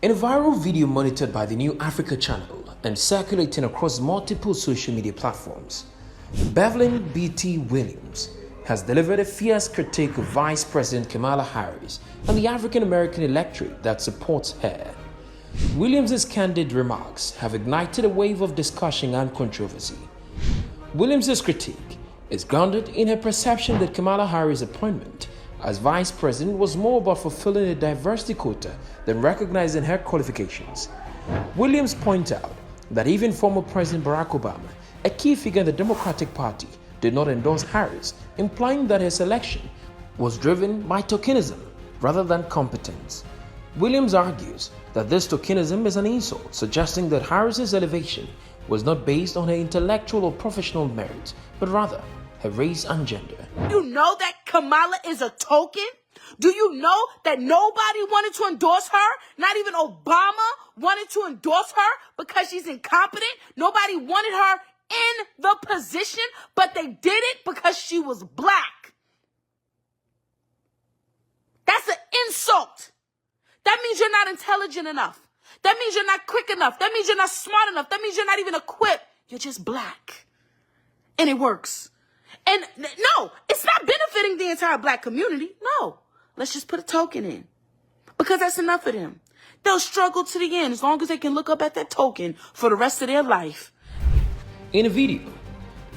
In a viral video monitored by the New Africa channel and circulating across multiple social media platforms, Bevelyn B.T. Williams has delivered a fierce critique of Vice President Kamala Harris and the African-American electorate that supports her. Williams' candid remarks have ignited a wave of discussion and controversy. Williams' critique is grounded in her perception that Kamala Harris' appointment as vice president was more about fulfilling a diversity quota than recognizing her qualifications. Williams points out that even former President Barack Obama, a key figure in the Democratic Party, did not endorse Harris, implying that her selection was driven by tokenism rather than competence. Williams argues that this tokenism is an insult, suggesting that Harris's elevation was not based on her intellectual or professional merits, but rather her race and gender. You know that Kamala is a token? Do you know that nobody wanted to endorse her? Not even Obama wanted to endorse her because she's incompetent. Nobody wanted her in the position, but they did it because she was black. That's an insult. That means you're not intelligent enough. That means you're not quick enough. That means you're not smart enough. That means you're not even equipped. You're just black. And it works. And no, it's not benefiting the entire black community. No, let's just put a token in because that's enough of them. They'll struggle to the end as long as they can look up at that token for the rest of their life. In a video,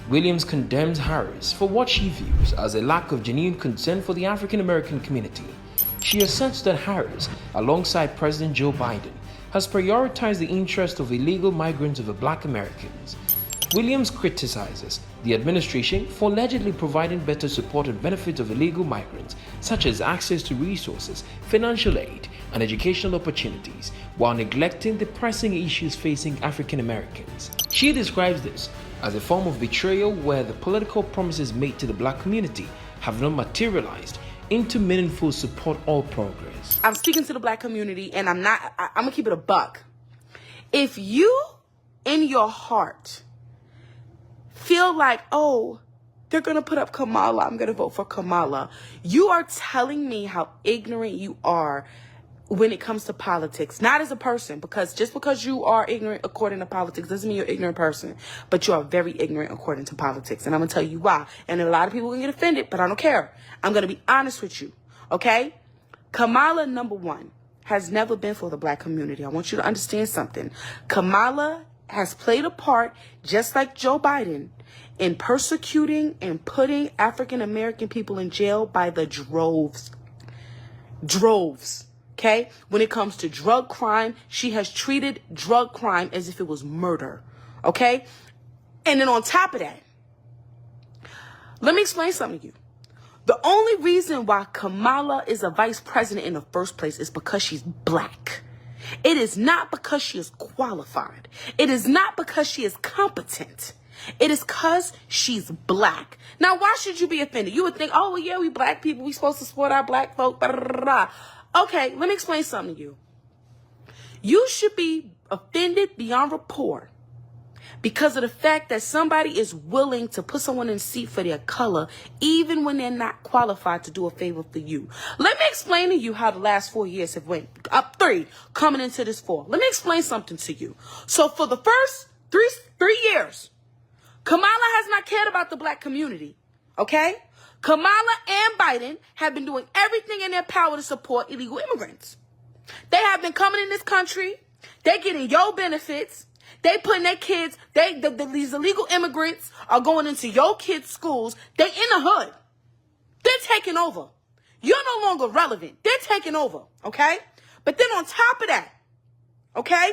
Williams condemns Harris for what she views as a lack of genuine concern for the African-American community. She asserts that Harris, alongside President Joe Biden, has prioritized the interests of illegal migrants over black Americans. Williams criticizes the administration for allegedly providing better support and benefits of illegal migrants, such as access to resources, financial aid, and educational opportunities, while neglecting the pressing issues facing African Americans. She describes this as a form of betrayal where the political promises made to the black community have not materialized into meaningful support or progress. I'm speaking to the black community, and I'm gonna keep it a buck. If you, in your heart, feel like, oh, they're going to put up Kamala, I'm going to vote for Kamala, you are telling me how ignorant you are when it comes to politics. Not as a person, because just because you are ignorant according to politics doesn't mean you're an ignorant person. But you are very ignorant according to politics. And I'm going to tell you why. And a lot of people can get offended, but I don't care. I'm going to be honest with you, okay? Kamala, number one, has never been for the black community. I want you to understand something. Kamala has played a part, just like Joe Biden, in persecuting and putting African-American people in jail by the droves. Droves, okay? When it comes to drug crime, she has treated drug crime as if it was murder, okay? And then on top of that, let me explain something to you. The only reason why Kamala is a vice president in the first place is because she's black. It is not because she is qualified. It is not because she is competent. It is because she's black. Now, why should you be offended? You would think, oh, well, yeah, we black people, we supposed to support our black folk. Blah, blah, blah, blah. Okay, let me explain something to you. You should be offended beyond rapport because of the fact that somebody is willing to put someone in a seat for their color, even when they're not qualified to do a favor for you. Let me explain to you how the last 4 years have went. Up 3, coming into this 4. Let me explain something to you. So for the first three years, Kamala has not cared about the black community, okay? Kamala and Biden have been doing everything in their power to support illegal immigrants. They have been coming in this country. They're getting your benefits. They putting their kids, these illegal immigrants are going into your kids' schools. They in the hood. They're taking over. You're no longer relevant. They're taking over, okay? But then on top of that, okay,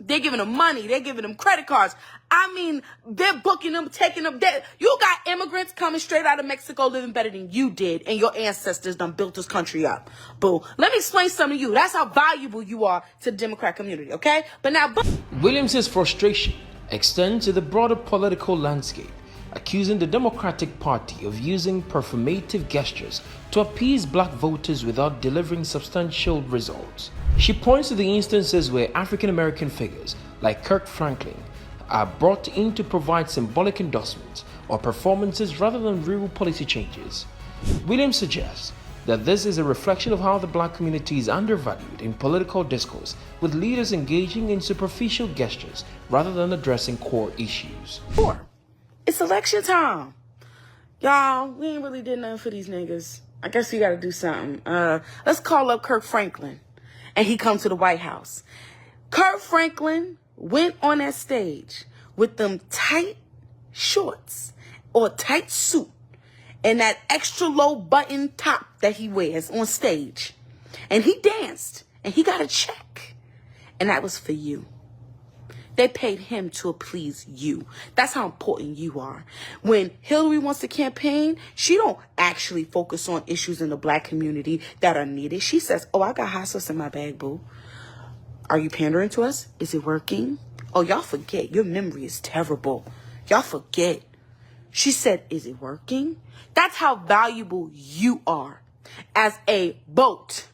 they're giving them money. They're giving them credit cards. I mean, they're booking them, taking them. You got immigrants coming straight out of Mexico living better than you did, and your ancestors done built this country up. Boo. Let me explain something to you. That's how valuable you are to the Democrat community, okay? But now... Williams' frustration extends to the broader political landscape, accusing the Democratic Party of using performative gestures to appease black voters without delivering substantial results. She points to the instances where African-American figures like Kirk Franklin are brought in to provide symbolic endorsements or performances rather than real policy changes. Williams suggests that this is a reflection of how the black community is undervalued in political discourse, with leaders engaging in superficial gestures rather than addressing core issues. It's election time. Y'all, we ain't really did nothing for these niggas. I guess we gotta do something. Let's call up Kirk Franklin, and he come to the White House. Kirk Franklin went on that stage with them tight shorts or tight suit and that extra low button top that he wears on stage. And he danced and he got a check. And that was for you. They paid him to please you. That's how important you are. When Hillary wants to campaign, she don't actually focus on issues in the black community that are needed. She says, oh, I got hot sauce in my bag, boo. Are you pandering to us? Is it working? Oh, y'all forget. Your memory is terrible. Y'all forget. She said, is it working? That's how valuable you are as a vote.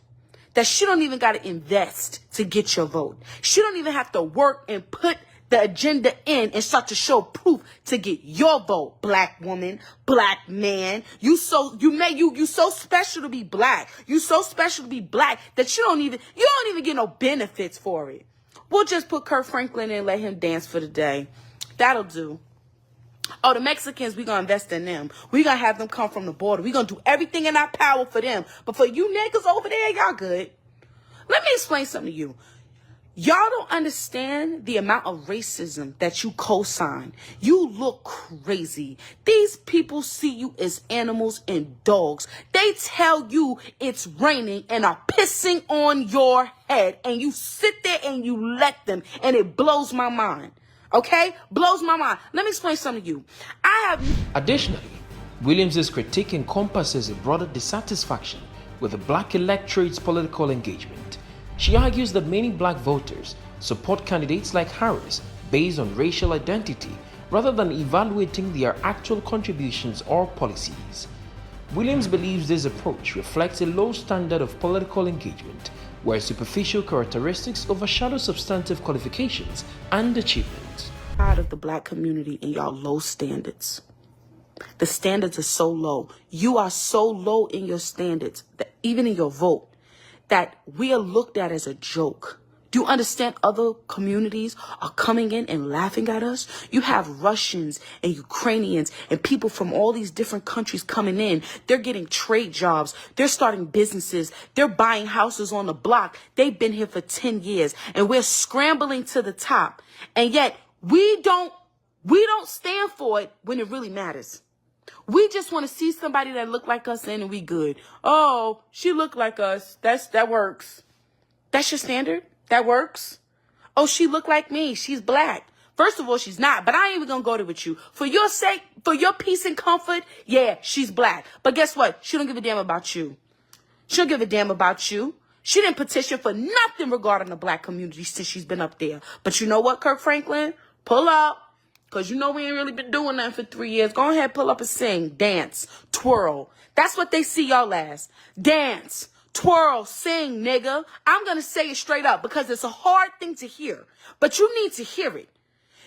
That she don't even got to invest to get your vote. She don't even have to work and put the agenda in start to show proof to get your vote, black woman, black man. You so special to be black. You so special to be black that you don't even get no benefits for it. We'll just put Kirk Franklin in and let him dance for the day. That'll do. Oh, the Mexicans, we're going to invest in them. We're going to have them come from the border. We're going to do everything in our power for them. But for you niggas over there, y'all good. Let me explain something to you. Y'all don't understand the amount of racism that you co-sign. You look crazy. These people see you as animals and dogs. They tell you it's raining and are pissing on your head. And you sit there and you let them. And it blows my mind. Okay? Blows my mind. Let me explain something to you. Additionally, Williams' critique encompasses a broader dissatisfaction with the black electorate's political engagement. She argues that many black voters support candidates like Harris based on racial identity rather than evaluating their actual contributions or policies. Williams believes this approach reflects a low standard of political engagement, where superficial characteristics overshadow substantive qualifications and achievements. Out of the black community and y'all low standards. The standards are so low. You are so low in your standards, that even in your vote, that we are looked at as a joke. Do you understand other communities are coming in and laughing at us? You have Russians and Ukrainians and people from all these different countries coming in. They're getting trade jobs. They're starting businesses. They're buying houses on the block. They've been here for 10 years and we're scrambling to the top. And yet we don't stand for it when it really matters. We just want to see somebody that look like us and we good. Oh, she look like us. That works. That's your standard? That works? Oh, she look like me. She's black. First of all, she's not, but I ain't even gonna go there with you. For your sake, for your peace and comfort, yeah, she's black. But guess what? She don't give a damn about you. She don't give a damn about you. She didn't petition for nothing regarding the black community since she's been up there. But you know what, Kirk Franklin? Pull up. Because you know we ain't really been doing nothing for 3 years. Go ahead, pull up and sing, dance, twirl. That's what they see y'all as. Dance, twirl, sing, nigga. I'm going to say it straight up because it's a hard thing to hear. But you need to hear it.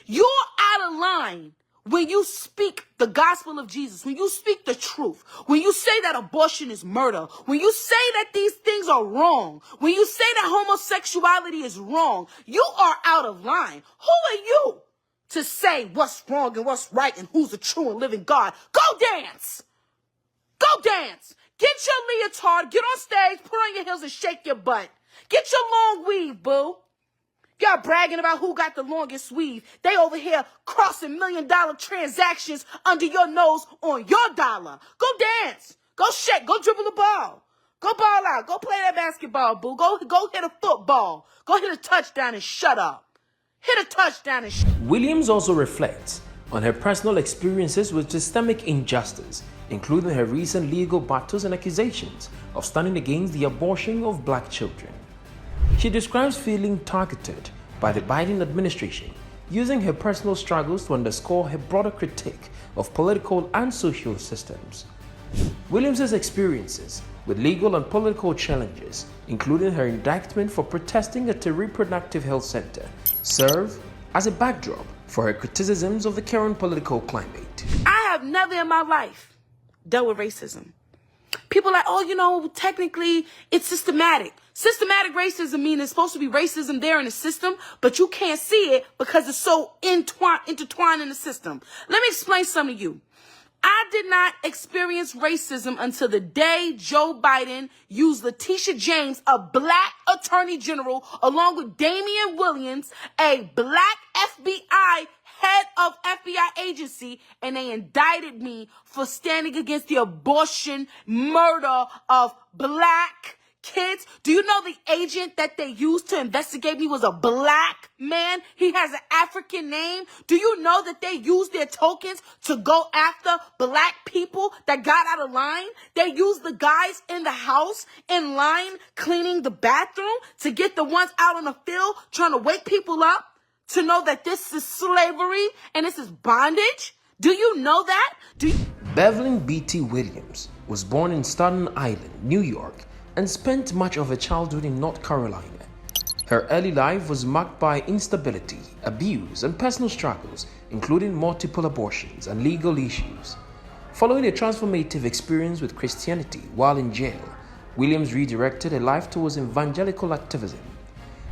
You're out of line when you speak the gospel of Jesus, when you speak the truth, when you say that abortion is murder, when you say that these things are wrong, when you say that homosexuality is wrong, you are out of line. Who are you to say what's wrong and what's right and who's the true and living God? Go dance. Go dance. Get your leotard, get on stage, put on your heels and shake your butt. Get your long weave, boo. Y'all bragging about who got the longest weave. They over here crossing $1 million transactions under your nose on your dollar. Go dance. Go shake. Go dribble the ball. Go ball out. Go play that basketball, boo. Go hit a football. Go hit a touchdown and shut up. Hit a touchdown and Williams also reflects on her personal experiences with systemic injustice, including her recent legal battles and accusations of standing against the abortion of black children. She describes feeling targeted by the Biden administration, using her personal struggles to underscore her broader critique of political and social systems. Williams' experiences with legal and political challenges, including her indictment for protesting at a reproductive health center, serve as a backdrop for her criticisms of the current political climate. I have never in my life dealt with racism. People are like, oh, you know, technically it's systematic. Systematic racism means it's supposed to be racism there in the system, but you can't see it because it's so intertwined in the system. Let me explain something to you. I did not experience racism until the day Joe Biden used Letitia James, a black attorney general, along with Damian Williams, a black FBI head of FBI agency, and they indicted me for standing against the abortion murder of black kids. Do you know the agent that they used to investigate me was a black man? He has an African name. Do you know that they used their tokens to go after black people that got out of line? They used the guys in the house in line cleaning the bathroom to get the ones out on the field trying to wake people up to know that this is slavery and this is bondage. Do you know that? Beverly B.T. Williams was born in Staten Island, New York, and spent much of her childhood in North Carolina. Her early life was marked by instability, abuse, and personal struggles, including multiple abortions and legal issues. Following a transformative experience with Christianity while in jail, Williams redirected her life towards evangelical activism.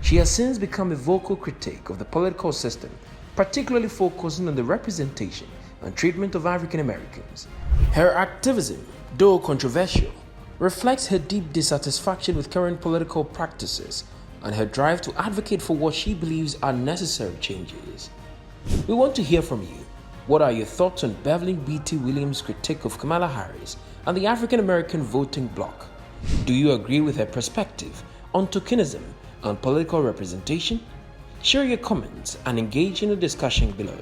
She has since become a vocal critic of the political system, particularly focusing on the representation and treatment of African Americans. Her activism, though controversial, reflects her deep dissatisfaction with current political practices and her drive to advocate for what she believes are necessary changes. We want to hear from you. What are your thoughts on Beverly B.T. Williams' critique of Kamala Harris and the African American voting bloc? Do you agree with her perspective on tokenism and political representation? Share your comments and engage in the discussion below.